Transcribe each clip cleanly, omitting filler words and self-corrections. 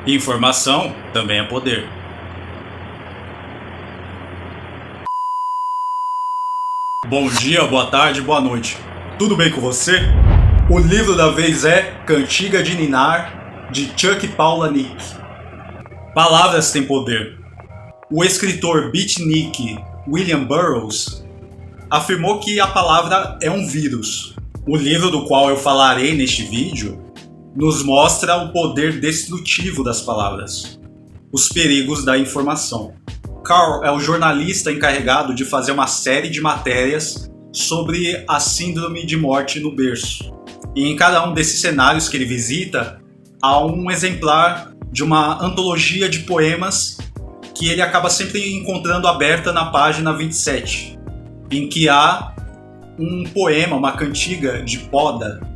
Informação também é poder. Bom dia, boa tarde, boa noite. Tudo bem com você? O livro da vez é Cantiga de Ninar, de Chuck Palahniuk. Palavras têm poder. O escritor beatnik William Burroughs afirmou que a palavra é um vírus. O livro do qual eu falarei neste vídeo nos mostra o poder destrutivo das palavras, os perigos da informação. Carl é o jornalista encarregado de fazer uma série de matérias sobre a síndrome de morte no berço. E em cada um desses cenários que ele visita, há um exemplar de uma antologia de poemas que ele acaba sempre encontrando aberta na página 27, em que há um poema, uma cantiga de poda,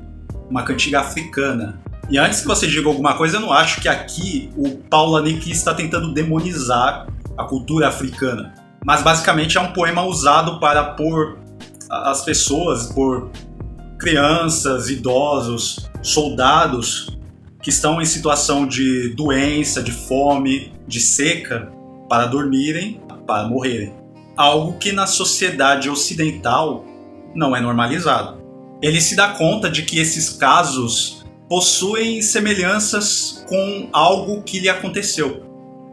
uma cantiga africana. E antes que você diga alguma coisa, eu não acho que aqui o Palahniuk está tentando demonizar a cultura africana. Mas basicamente é um poema usado para pôr as pessoas, por crianças, idosos, soldados que estão em situação de doença, de fome, de seca, para dormirem, para morrerem. Algo que na sociedade ocidental não é normalizado. Ele se dá conta de que esses casos possuem semelhanças com algo que lhe aconteceu.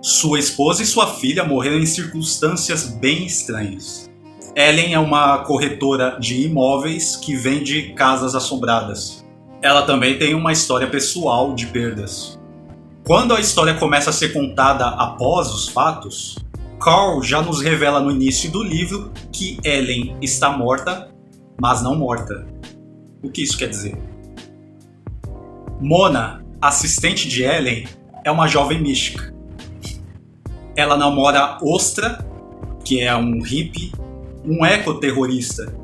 Sua esposa e sua filha morreram em circunstâncias bem estranhas. Ellen é uma corretora de imóveis que vende casas assombradas. Ela também tem uma história pessoal de perdas. Quando a história começa a ser contada após os fatos, Carl já nos revela no início do livro que Ellen está morta, mas não morta. O que isso quer dizer? Mona, assistente de Ellen, é uma jovem mística. Ela namora Ostra, que é um hippie, um ecoterrorista,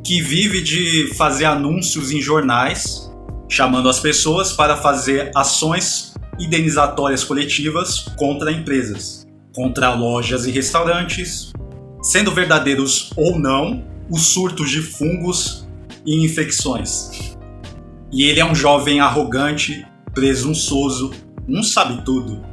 que vive de fazer anúncios em jornais, chamando as pessoas para fazer ações indenizatórias coletivas contra empresas, contra lojas e restaurantes, sendo verdadeiros ou não os surtos de fungos e infecções. E ele é um jovem arrogante, presunçoso, um sabe-tudo.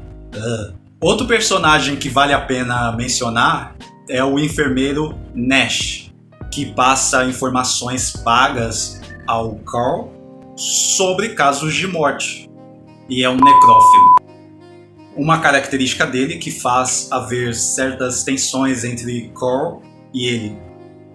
Outro personagem que vale a pena mencionar é o enfermeiro Nash, que passa informações pagas ao Carl sobre casos de morte, e é um necrófilo. Uma característica dele que faz haver certas tensões entre Carl e ele.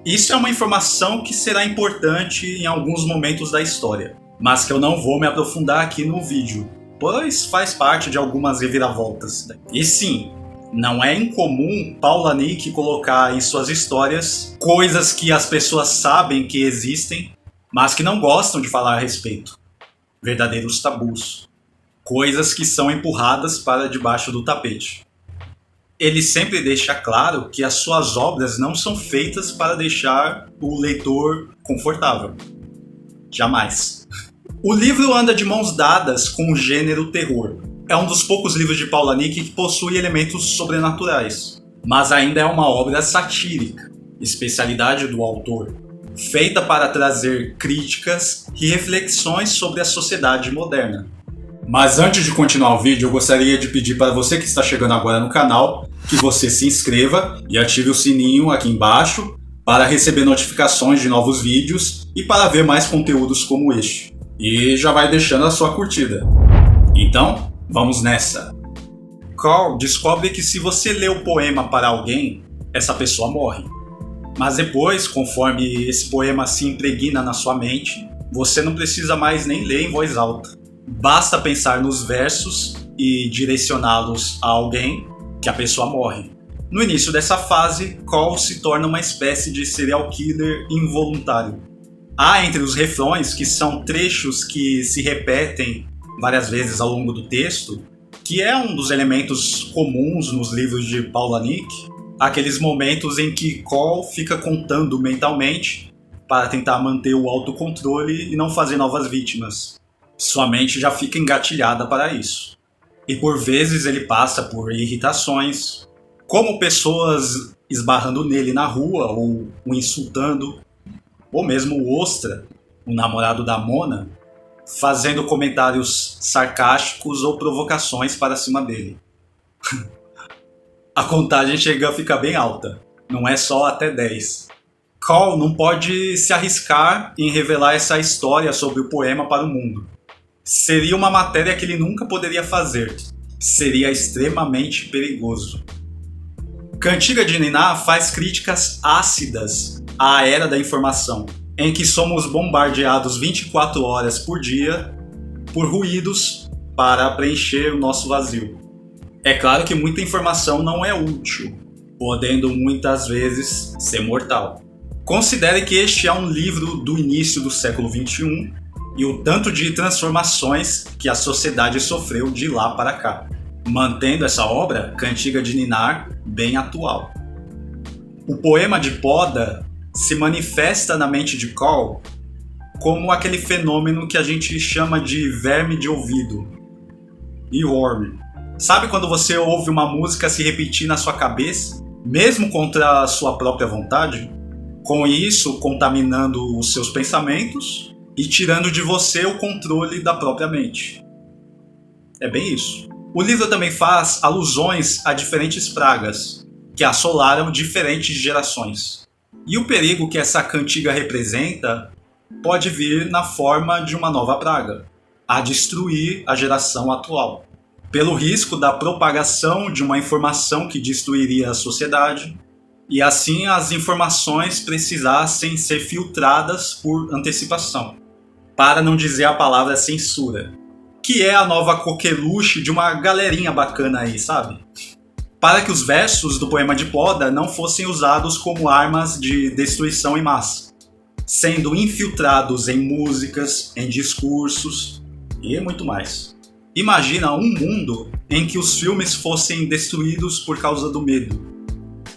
Isso é uma informação que será importante em alguns momentos da história, mas que eu não vou me aprofundar aqui no vídeo, pois faz parte de algumas reviravoltas. E sim, não é incomum Palahniuk colocar em suas histórias coisas que as pessoas sabem que existem, mas que não gostam de falar a respeito. Verdadeiros tabus. Coisas que são empurradas para debaixo do tapete. Ele sempre deixa claro que as suas obras não são feitas para deixar o leitor confortável. Jamais. O livro anda de mãos dadas com o gênero terror. É um dos poucos livros de Palahniuk que possui elementos sobrenaturais, mas ainda é uma obra satírica, especialidade do autor, feita para trazer críticas e reflexões sobre a sociedade moderna. Mas antes de continuar o vídeo, eu gostaria de pedir para você que está chegando agora no canal que você se inscreva e ative o sininho aqui embaixo para receber notificações de novos vídeos e para ver mais conteúdos como este. E já vai deixando a sua curtida. Então, vamos nessa! Carl descobre que se você lê o poema para alguém, essa pessoa morre. Mas depois, conforme esse poema se impregna na sua mente, você não precisa mais nem ler em voz alta. Basta pensar nos versos e direcioná-los a alguém que a pessoa morre. No início dessa fase, Carl se torna uma espécie de serial killer involuntário. Há entre os refrões, que são trechos que se repetem várias vezes ao longo do texto, que é um dos elementos comuns nos livros de Palahniuk, aqueles momentos em que Carl fica contando mentalmente para tentar manter o autocontrole e não fazer novas vítimas. Sua mente já fica engatilhada para isso. E por vezes ele passa por irritações, como pessoas esbarrando nele na rua ou o insultando, ou mesmo o Ostra, o namorado da Mona, fazendo comentários sarcásticos ou provocações para cima dele. A contagem chega a ficar bem alta, não é só até 10. Cole não pode se arriscar em revelar essa história sobre o poema para o mundo. Seria uma matéria que ele nunca poderia fazer. Seria extremamente perigoso. Cantiga de Niná faz críticas ácidas à era da informação, em que somos bombardeados 24 horas por dia por ruídos para preencher o nosso vazio. É claro que muita informação não é útil, podendo muitas vezes ser mortal. Considere que este é um livro do início do século XXI e o tanto de transformações que a sociedade sofreu de lá para cá, mantendo essa obra, Cantiga de Ninar, bem atual. O poema de Poda se manifesta na mente de Cole como aquele fenômeno que a gente chama de verme de ouvido, earworm. Sabe quando você ouve uma música se repetir na sua cabeça, mesmo contra a sua própria vontade? Com isso, contaminando os seus pensamentos e tirando de você o controle da própria mente. É bem isso. O livro também faz alusões a diferentes pragas que assolaram diferentes gerações. E o perigo que essa cantiga representa pode vir na forma de uma nova praga, a destruir a geração atual. Pelo risco da propagação de uma informação que destruiria a sociedade, e assim as informações precisassem ser filtradas por antecipação, para não dizer a palavra censura, que é a nova coqueluche de uma galerinha bacana aí, sabe? Para que os versos do poema de Poda não fossem usados como armas de destruição em massa, sendo infiltrados em músicas, em discursos e muito mais. Imagina um mundo em que os filmes fossem destruídos por causa do medo,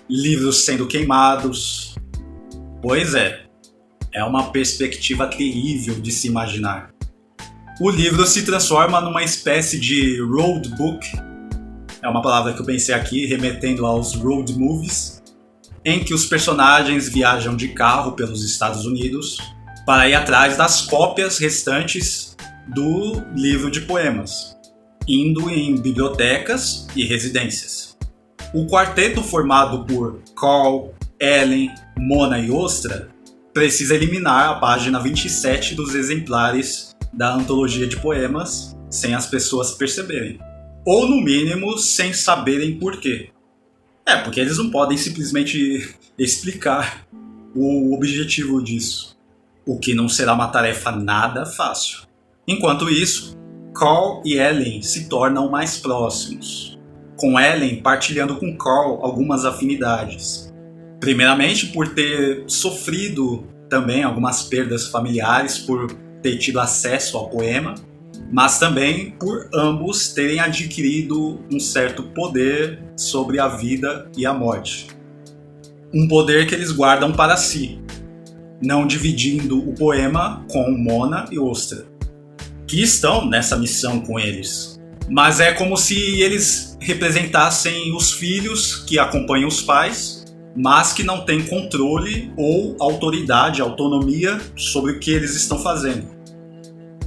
livros sendo queimados. Pois é uma perspectiva terrível de se imaginar. O livro se transforma numa espécie de road book, é uma palavra que eu pensei aqui, remetendo aos road movies, em que os personagens viajam de carro pelos Estados Unidos para ir atrás das cópias restantes do livro de poemas, indo em bibliotecas e residências. O quarteto formado por Cole, Ellen, Mona e Ostra precisa eliminar a página 27 dos exemplares da antologia de poemas sem as pessoas perceberem. Ou, no mínimo, sem saberem por quê. Porque eles não podem simplesmente explicar o objetivo disso, o que não será uma tarefa nada fácil. Enquanto isso, Cole e Ellen se tornam mais próximos, com Ellen partilhando com Cole algumas afinidades. Primeiramente por ter sofrido também algumas perdas familiares por ter tido acesso ao poema, mas também por ambos terem adquirido um certo poder sobre a vida e a morte. Um poder que eles guardam para si, não dividindo o poema com Mona e Ostra, que estão nessa missão com eles. Mas é como se eles representassem os filhos que acompanham os pais, mas que não têm controle ou autoridade, autonomia sobre o que eles estão fazendo.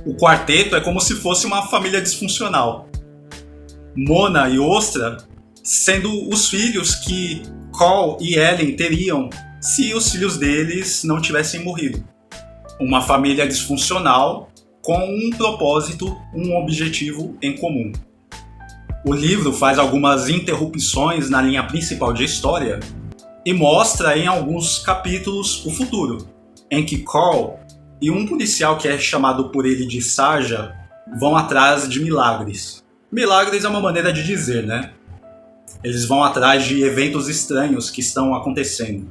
O quarteto é como se fosse uma família disfuncional. Mona e Ostra sendo os filhos que Cole e Ellen teriam se os filhos deles não tivessem morrido. Uma família disfuncional com um propósito, um objetivo em comum. O livro faz algumas interrupções na linha principal de história e mostra em alguns capítulos o futuro, em que Cole e um policial que é chamado por ele de Sarja vão atrás de milagres. Milagres é uma maneira de dizer, né? Eles vão atrás de eventos estranhos que estão acontecendo.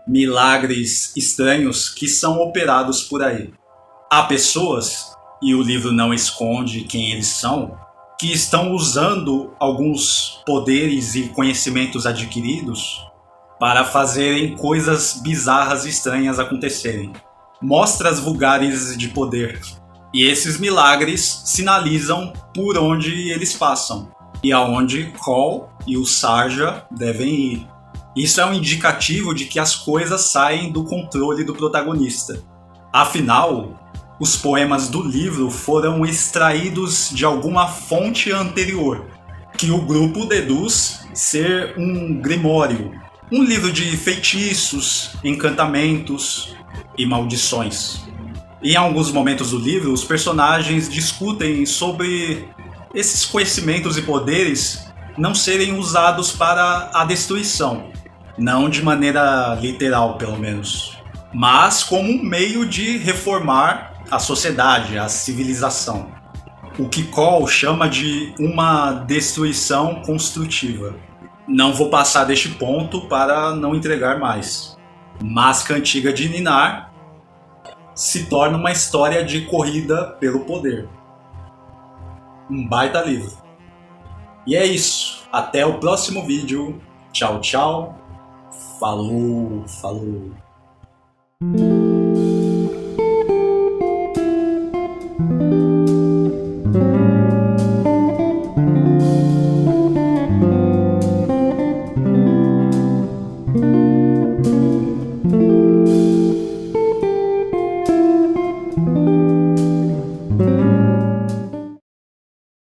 Milagres estranhos que são operados por aí. Há pessoas, e o livro não esconde quem eles são, que estão usando alguns poderes e conhecimentos adquiridos para fazerem coisas bizarras e estranhas acontecerem. Mostras vulgares de poder. E esses milagres sinalizam por onde eles passam e aonde Cole e o Sarja devem ir. Isso é um indicativo de que as coisas saem do controle do protagonista. Afinal, os poemas do livro foram extraídos de alguma fonte anterior, que o grupo deduz ser um grimório, um livro de feitiços, encantamentos e maldições. Em alguns momentos do livro, os personagens discutem sobre esses conhecimentos e poderes não serem usados para a destruição, não de maneira literal, pelo menos, mas como um meio de reformar a sociedade, a civilização. O que Cole chama de uma destruição construtiva. Não vou passar deste ponto para não entregar mais. Mas Cantiga de Ninar se torna uma história de corrida pelo poder. Um baita livro. E é isso. Até o próximo vídeo. Tchau, tchau. Falou, falou.